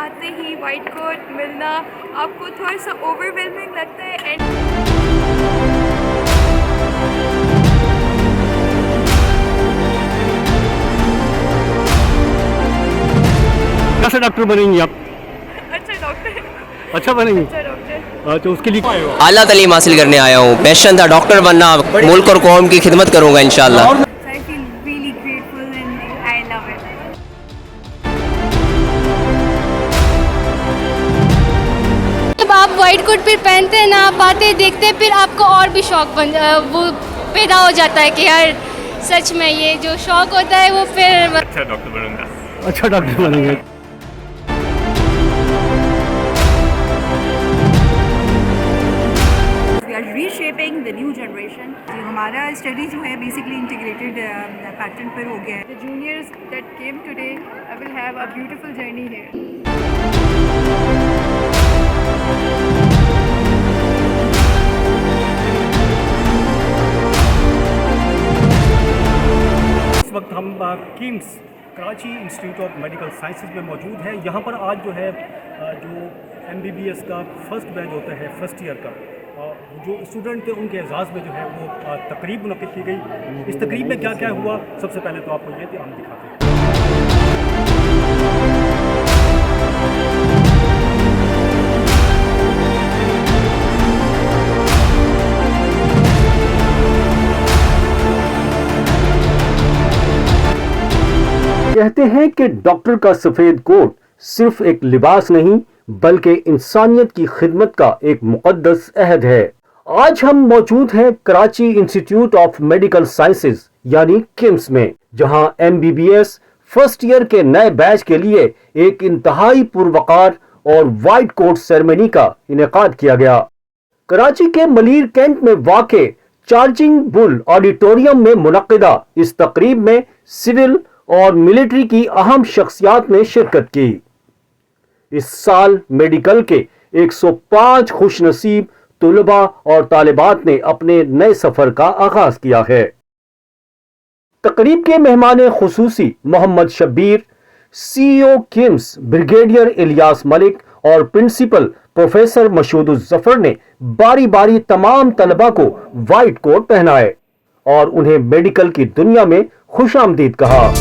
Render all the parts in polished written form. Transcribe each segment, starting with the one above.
आते ही white coat मिलना आपको थोड़ा सा ओवरवेलमिंग लगता है एंड कैसे डॉक्टर बनेंगी आप? अच्छा डॉक्टर अच्छा बनेंगी। अच्छा डॉक्टर तो उसके लिए आला तालीम हासिल करने आया हूँ। पैशन था डॉक्टर बनना, मुल्क और कौम की खिदमत करूँगा इंशाल्लाह। So I feel really grateful and I love it. जब आप वाइट कोट फिर पहनते हैं ना, आप आते देखते हैं, फिर आपको और भी शौक वो पैदा हो जाता है कि यार सच में ये जो शौक होता है वो फिर अच्छा डॉक्टर बनूंगा। अच्छा डॉक्टर बनेंगे। We are reshaping the new generation. हमारा स्टडी जो है बेसिकली इंटीग्रेटेड पैटर्न पर हो गया है. The juniors that came today will have a beautiful journey here. इस वक्त हम KIMS Karachi institute of medical sciences में मौजूद हैं। यहाँ पर आज जो है जो MBBS का फर्स्ट बैच होता है फर्स्ट ईयर का, जो स्टूडेंट थे उनके एजाज़ में जो है वो तकरीब मुनक़िद की गई। इस तकरीब में क्या क्या हुआ, सबसे पहले तो आपको ये हम दिखाते हैं। कहते हैं कि डॉक्टर का सफेद कोट सिर्फ एक लिबास नहीं बल्कि इंसानियत की खिदमत का एक मुक़द्दस अहद है। आज हम मौजूद हैं Karachi institute of medical sciences यानी किम्स में, जहां MBBS फर्स्ट ईयर के नए बैच के लिए एक इंतहाई पुरवकार और वाइट कोट सेरेमनी का इनेकाद किया गया। कराची के मलीर कैंट में वाक़े चार्जिंग बुल ऑडिटोरियम में मुनक़्क़िदा इस तकरीब में सिविल और मिलिट्री की अहम शख्सियात ने शिरकत की। इस साल मेडिकल के 105 खुशनसीब तुलबा और तालिबात ने अपने नए सफर का आगाज किया है। तकरीब के मेहमान खुसूसी मोहम्मद शब्बीर, CEO किम्स ब्रिगेडियर इलियास मलिक और प्रिंसिपल प्रोफेसर मशहूदुज़्ज़फ़र ने बारी बारी तमाम तलबा को वाइट कोट पहनाए और उन्हें मेडिकल की दुनिया में खुशामदीद कहा।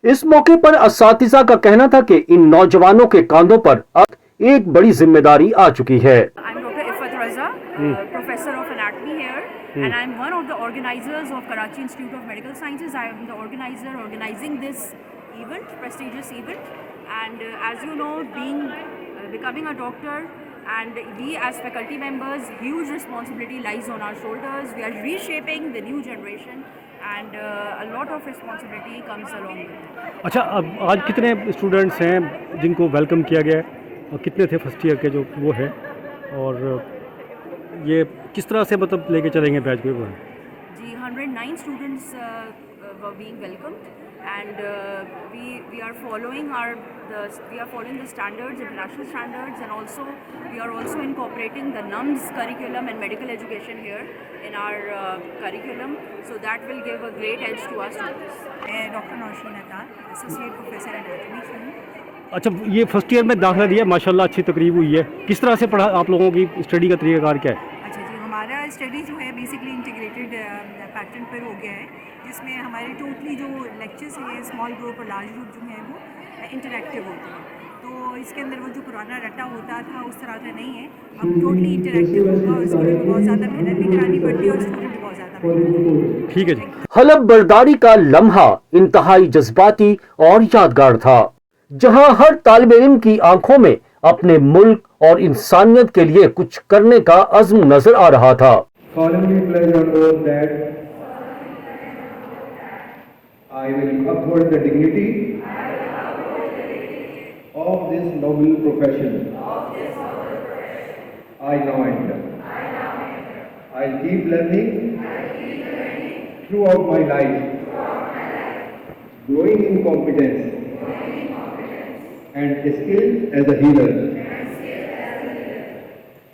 इस मौके पर असातिज़ा का कहना था कि इन नौजवानों के कांधों पर अब एक बड़ी जिम्मेदारी आ चुकी है। I'm Dr. Ifat Raza, professor of anatomy here, and I'm one of the organizers of Karachi Institute of Medical Sciences. I am the organizer organizing this event, prestigious event, and as you know, becoming a doctor, and we as faculty members, huge responsibility lies on our shoulders. We are reshaping the new generation, and a lot of responsibility comes along with it. अच्छा, अब आज कितने students हैं जिनको welcome किया गया है और कितने थे फर्स्ट ईयर के जो वो है, और ये किस तरह से मतलब लेके चलेंगे बैच को? जी 109 students were being welcomed, and we are following the standards, international standards, and also we are also incorporating the NUMS curriculum and medical education here in our curriculum, so that will give a great edge to our students. मैं doctor Nausheen Attar, associate professor anatomy हूँ। अच्छा, ये first year में दाखिला दिया, माशाल्लाह अच्छी तकरीब हुई है। किस तरह से पढ़ा आप लोगों की स्टडी का तरीक़ाकार क्या है? अच्छा जी, हमारा स्टडी जो है बेसिकली इंटीग्रेटेड पैटर्न पर हो गया है, जिसमें हमारे टोटली जो लेक्चर्स हैं स्मॉल ग्रुप और लार्ज ग्रुप जो हैं वो इंटरैक्टिव होते हैं। तो इसके अंदर वो जो पुराना रट्टा होता था उस तरह का नहीं है, अब टोटली इंटरैक्टिव होगा और इसके लिए बहुत ज़्यादा मेहनत भी करानी पड़ती है और स्टूडेंट भी बहुत ज़्यादा मेहनत। ठीक है जी। हलब बर्दारी का लम्हा इंतहाई जज्बाती और यादगार था, जहां हर तालिब इल्म की आंखों में अपने मुल्क और इंसानियत के लिए कुछ करने का अज़्म नजर आ रहा था। I will uphold the dignity of this noble profession. I now enter. I'll keep learning throughout my life, growing in competence and skilled as a healer.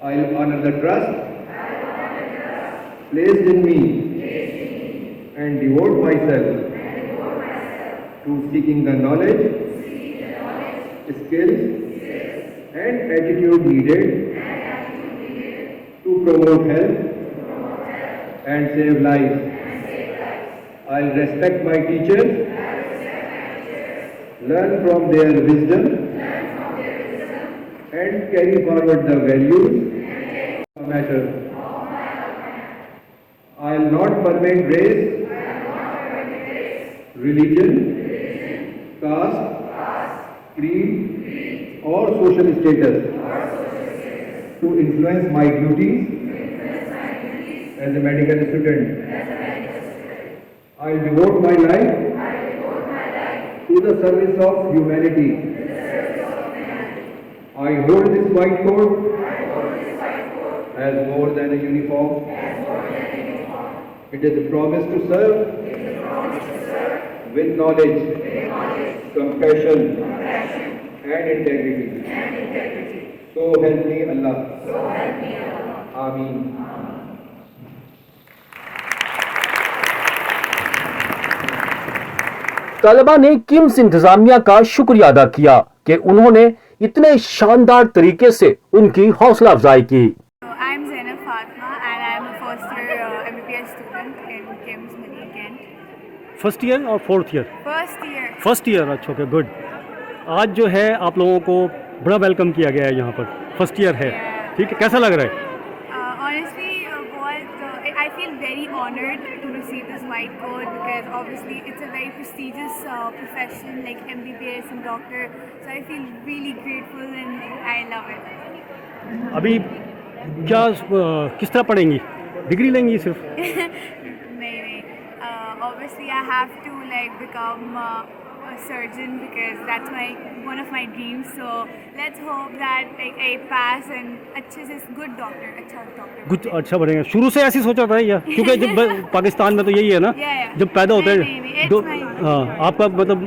I'll honor the trust placed in me and devote myself to seeking the knowledge, skills, and attitude needed to promote health and save lives. I'll respect my teachers, learn from their wisdom, and carry forward the values that matter. I'll not permit race, religion, caste, creed, or social status to influence my duties as a medical student. I devote my life to the service of humanity. I hold this white coat as more than a uniform. It is a promise to serve with knowledge, compassion, and integrity. So help me Allah. Ameen. तलबा ने किम्स इंतजामिया का शुक्रिया अदा किया कि उन्होंने इतने शानदार तरीके से उनकी हौसला अफजाई की। I'm Zainab Fatma and I'm a first year MBBS student in KIMS Mini Kent. First year और fourth year? First year. First year, अच्छा, ओके, गुड। आज जो है आप लोगों को बड़ा वेलकम किया गया है यहाँ पर, फर्स्ट ईयर है, ठीक है, कैसा लग रहा है? Honestly, I feel very honored to receive this white coat because obviously it's a very prestigious profession like MBBS and doctor. So I feel really grateful and I love it. अभी क्या किस तरह पढ़ेंगी? डिग्री लेंगी सिर्फ? नहीं, obviously I have to like become a surgeon because that's one of my dreams. So let's hope that like I pass and अच्छे से good doctor, अच्छा doctor. कुछ अच्छा बनेगा। शुरू से ऐसी सोचा था या क्योंकि जब पाकिस्तान में तो यही है ना, जब पैदा होते हैं हाँ, आपका मतलब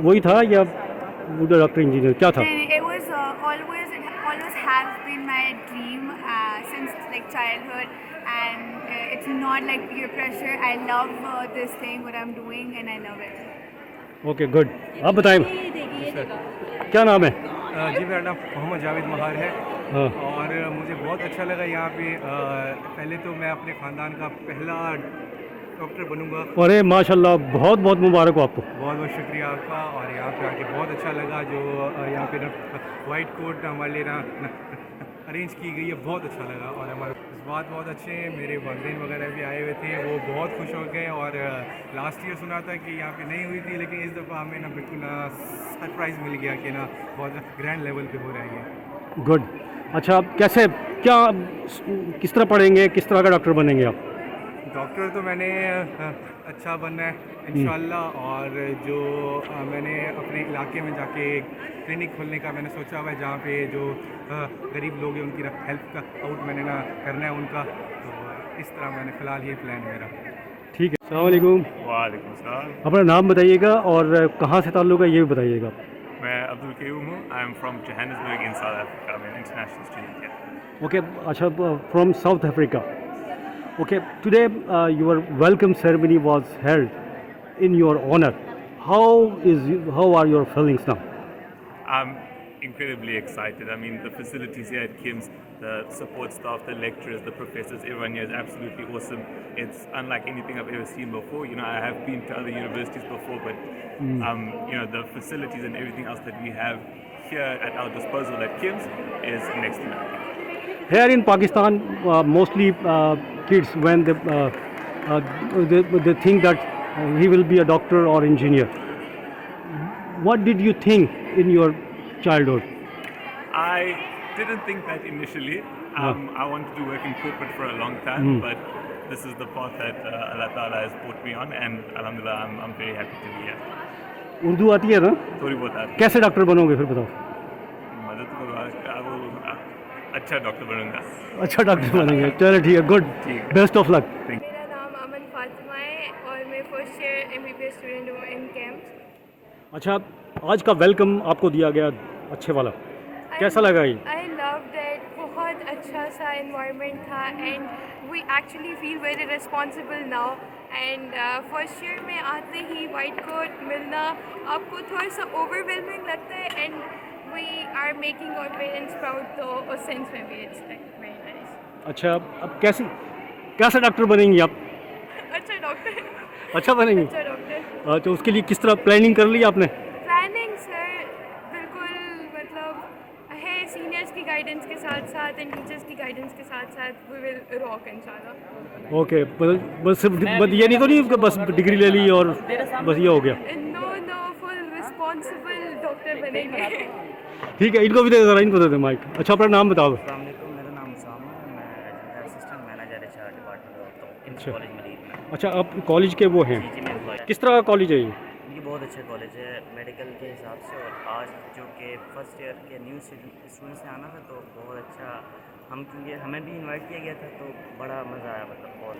वही था या डॉक्टर इंजीनियर क्या था? It was always has been my dream since like childhood, and it's not like peer pressure. I love this thing what I'm doing and I love it. Okay, good. आप बताएं क्या नाम है? जी मेरा नाम मोहम्मद जावेद महार है। हाँ। और मुझे बहुत अच्छा लगा यहाँ पे। पहले तो मैं अपने ख़ानदान का पहला डॉक्टर बनूंगा। अरे माशाल्लाह, बहुत बहुत मुबारक हो आपको। बहुत बहुत शुक्रिया आपका। और यहाँ पे आके बहुत अच्छा लगा, जो यहाँ पे ना वाइट कोट हमारे लिए ना अरेंज की गई है, बहुत अच्छा लगा। और हमारे बात बहुत अच्छे हैं, मेरे वालिदैन वगैरह भी आए हुए थे, वो बहुत खुश हो गए। और लास्ट ईयर सुना था कि यहाँ पे नहीं हुई थी, लेकिन इस दफ़ा हमें ना बिल्कुल ना सरप्राइज़ मिल गया कि ना बहुत ग्रैंड लेवल पे हो रहा है। गुड। अच्छा, कैसे क्या किस तरह पढ़ेंगे, किस तरह का डॉक्टर बनेंगे आप? डॉक्टर तो मैंने अच्छा बनना है इंशाल्लाह। और जो मैंने अपने इलाके में जाके क्लिनिक खोलने का मैंने सोचा हुआ है, जहाँ पे जो गरीब लोग हैं उनकी हेल्प का आउट मैंने ना करना है उनका। तो इस तरह मैंने फ़िलहाल ये प्लान मेरा। ठीक है, अस्सलाम वालेकुम। वालेकुम सलाम। अपना नाम बताइएगा और कहाँ से ताल्लुक़ है ये भी बताइएगा। मैं अब्दुल कयूम हूँ। I am from Johannesburg in south Africa. मैं इंटरनेशनल स्टूडेंट है। ओके, अच्छा, from south Africa. Okay, today your welcome ceremony was held in your honor. How are your feelings now? I'm incredibly excited. I mean, the facilities here at KIMS, the support staff, the lecturers, the professors, everyone here is absolutely awesome. It's unlike anything I've ever seen before. You know, I have been to other universities before, but you know, the facilities and everything else that we have here at our disposal at KIMS is next to nothing. Here in Pakistan, mostly kids, when they think that he will be a doctor or engineer. What did you think in your childhood? I didn't think that initially. I wanted to work in corporate for a long time, but this is the path that Allah Ta'ala has brought me on, and alhamdulillah, I'm very happy to be here. Urdu आती है ना? थोड़ी बहुत आती है। कैसे doctor बनोगे फिर बताओ? मदद करो, अच्छा डॉक्टर बनूंगा। अच्छा डॉक्टर बनेंगे, चलो ठीक है, गुड, बेस्ट ऑफ लक। मेरा नाम अमन फातिमा है और मैं फर्स्ट ईयर MBBS स्टूडेंट हूँ इन कैम्स। अच्छा, आज का वेलकम आपको दिया गया अच्छे वाला, कैसा लगा ये? I loved it. बहुत अच्छा सा environment था and we actually feel very responsible now. And first year में आते ही वाइट कोट मिलना आपको थोड़ा सा ओवरवेलमिंग लगता है and we are making our parents proud, तो उस सेंस में भी it's like very nice. अच्छा, अब कैसा डॉक्टर बनेंगी आप? अच्छा डॉक्टर, अच्छा बनेंगी? अच्छा डॉक्टर। तो उसके लिए किस तरह प्लानिंग कर ली आपने? प्लानिंग सर बिल्कुल मतलब है सीनियर्स की गाइडेंस के साथ साथ एंड टीचर्स की गाइडेंस के साथ साथ वी विल रॉक इंशाल्लाह। ओके, बस ये नहीं तो नहीं कि बस डिग्री ले ली और बस ये हो गया? नो फुल रिस्पॉन्सिबल डॉक्टर बनेंगे। ठीक है, इनको भी दे ज़रा, इनको दे दे माइक। अच्छा, अपना नाम बताओ। अस्सलामुअलैकुम, मेरा नाम उसामा है, मैं असिस्टेंट मैनेजर HR डिपार्टमेंट में होता हूँ किम्स अच्छा। कॉलेज मलीर में। अच्छा, आप कॉलेज के वो हैं, जी मैं employee। किस तरह का कॉलेज है ये? ये बहुत अच्छा कॉलेज है मेडिकल के हिसाब से, और आज जो कि फर्स्ट ईयर के न्यू स्टूडेंट्स ने आना था तो बहुत अच्छा, हम क्योंकि हमें भी इनवाइट किया गया था तो बड़ा मज़ा आया, मतलब बहुत।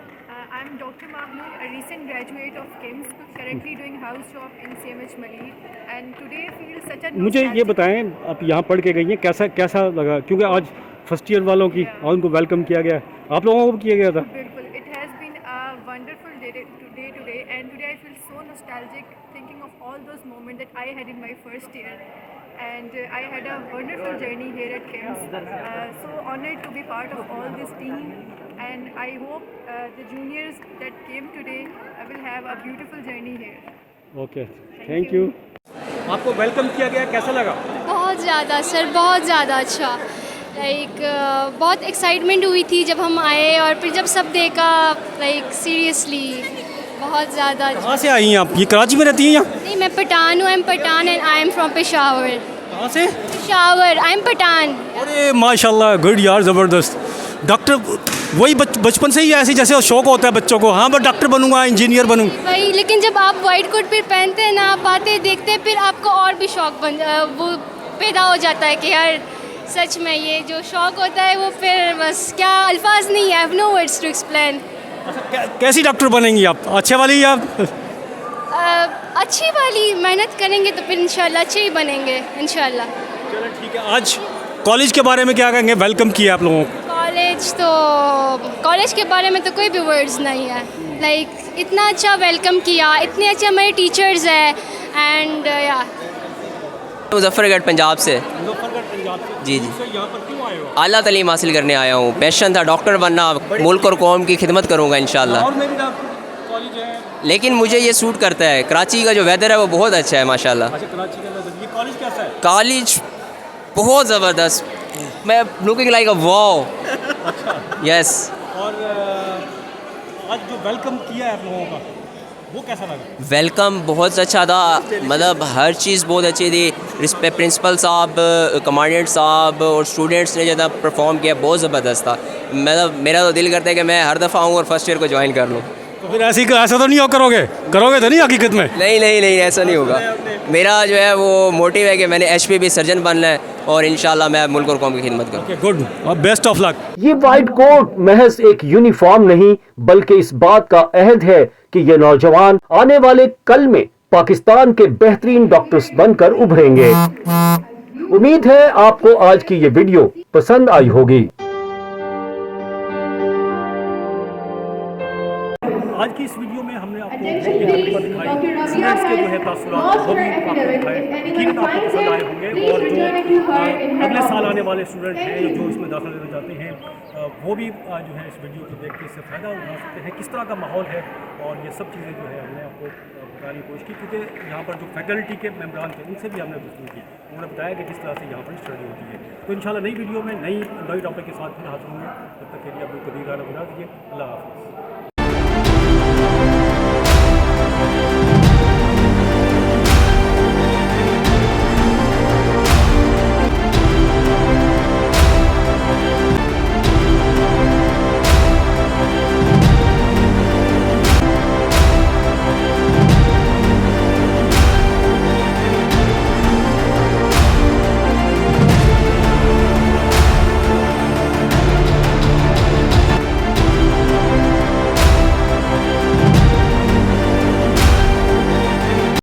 I'm Dr. Mahmood, a recent graduate of KIMS, currently doing house job in CMH Maleer, and today feels such a मुझे ये बताएं, आप यहाँ पढ़ के गई हैं, कैसा लगा? क्योंकि आज फर्स्ट ईयर वालों की और उनको वेलकम किया गया, आप लोगों को भी किया गया था? बिल्कुल, it has been a wonderful day today, and today I feel so nostalgic thinking of all those moments that I had in my first year, and I had a wonderful journey here at KIMS. So honored to be part of all this team, and I hope the juniors that came today will have a beautiful journey here. Okay, thank you. आपको welcome किया गया, कैसा लगा? बहुत ज़्यादा sir, बहुत ज़्यादा अच्छा। बहुत एक्साइटमेंट हुई थी जब हम आए, और फिर जब सब देखा, सीरियसली बहुत ज़्यादा। कहाँ से आई हैं आप? ये कराची में रहती हैं यहाँ? नहीं, मैं पठान हूँ, I am Pathan and I am from Peshawar. कहाँ से? Peshawar, I am Pathan. अरे माशाल्लाह, गुड यार, ज़बरदस्त। डॉक्टर वही बचपन से ही ऐसे जैसे शौक होता है बच्चों को, हाँ मैं डॉक्टर बनूंगा, इंजीनियर बनूंगा वही, लेकिन जब आप वाइट कोट फिर पहनते हैं ना, आप आते देखते हैं, फिर आपको और भी शौक वो पैदा हो जाता है कि यार सच में ये जो शौक होता है वो फिर बस क्या अल्फाज नहीं है, I have no words to explain. अच्छा, कैसी डॉक्टर बनेंगी आप? अच्छे वाली या अच्छी वाली? मेहनत करेंगे तो फिर इंशाल्लाह अच्छे ही बनेंगे इंशाल्लाह। चलो ठीक है। आज कॉलेज के बारे में क्या कहेंगे? वेलकम किया आप लोगों को। कॉलेज के बारे में तो कोई भी वर्ड्स नहीं है, इतना अच्छा वेलकम किया, इतने अच्छे हमारे टीचर्स हैं, एंड या मुजफ्फरगढ़ पंजाब से। मुजफ्फरगढ़ पंजाब से? जी। यहाँ पर क्यों आए हो? आला तालीम हासिल करने आया हूँ, पैशन था डॉक्टर बनना, मुल्क और कौम की खिदमत करूँगा इंशाल्लाह। और में भी कॉलेज है, लेकिन मुझे ये सूट करता है, कराची का जो वेदर है वो बहुत अच्छा है माशाल्लाह। अच्छा, कराची का वेदर। ये कॉलेज कैसा है? कॉलेज बहुत ज़बरदस्त, मैं looking like a wow. Yes. और आज जो वेलकम किया है आप लोगों का, वो कैसा लगा? वेलकम बहुत अच्छा था, मतलब हर चीज़ बहुत अच्छी थी। रिस्पेक्ट प्रिंसिपल साहब, कमांडेंट साहब और स्टूडेंट्स ने जो परफॉर्म किया बहुत ज़बरदस्त था। मतलब मेरा तो दिल करता है कि मैं हर दफ़ा आऊँ और फर्स्ट ईयर को ज्वाइन कर लूँ। तो फिर ऐसा तो नहीं करोगे तो नहीं हकीकत में? नहीं, ऐसा नहीं होगा। मेरा जो है वो मोटिव है कि मैंने HPB सर्जन बनना है और इंशाल्लाह मैं मुल्क और कौम की खिदमत करूँ। Good, best of luck. ये वाइट कोट महज एक यूनिफॉर्म नहीं, बल्कि इस बात का अहद है कि ये नौजवान आने वाले कल में पाकिस्तान के बेहतरीन डॉक्टर्स बनकर उभरेंगे। उम्मीद है आपको आज की ये वीडियो पसंद आई होगी। आज की इस वीडियो में हमने आपको एक पेपर दिखाई, स्टूडेंट्स के जो है तासुरात वो भी आपको दिखाए, यकीनन आपको पसंद आए होंगे। और जो अगले साल आने वाले स्टूडेंट हैं जो इसमें दाखिला लेना चाहते हैं, वो भी जो है इस वीडियो को देख के इससे फ़ायदा उठा सकते हैं, किस तरह का माहौल है। और ये सब चीज़ें जो है हमने आपको बताने की कोशिश की, क्योंकि यहाँ पर जो फैकल्टी के मेम्बरान थे उनसे भी हमने गुफ्तगू की, उन्होंने बताया कि किस तरह से यहाँ पर स्टडी होती है। तो इंशाल्लाह नई वीडियो में नई टॉपिक के साथ फिर हाजिर होंगे। तब तक के लिए आप लोग को दीजिए। अल्लाह हाफ़िज़।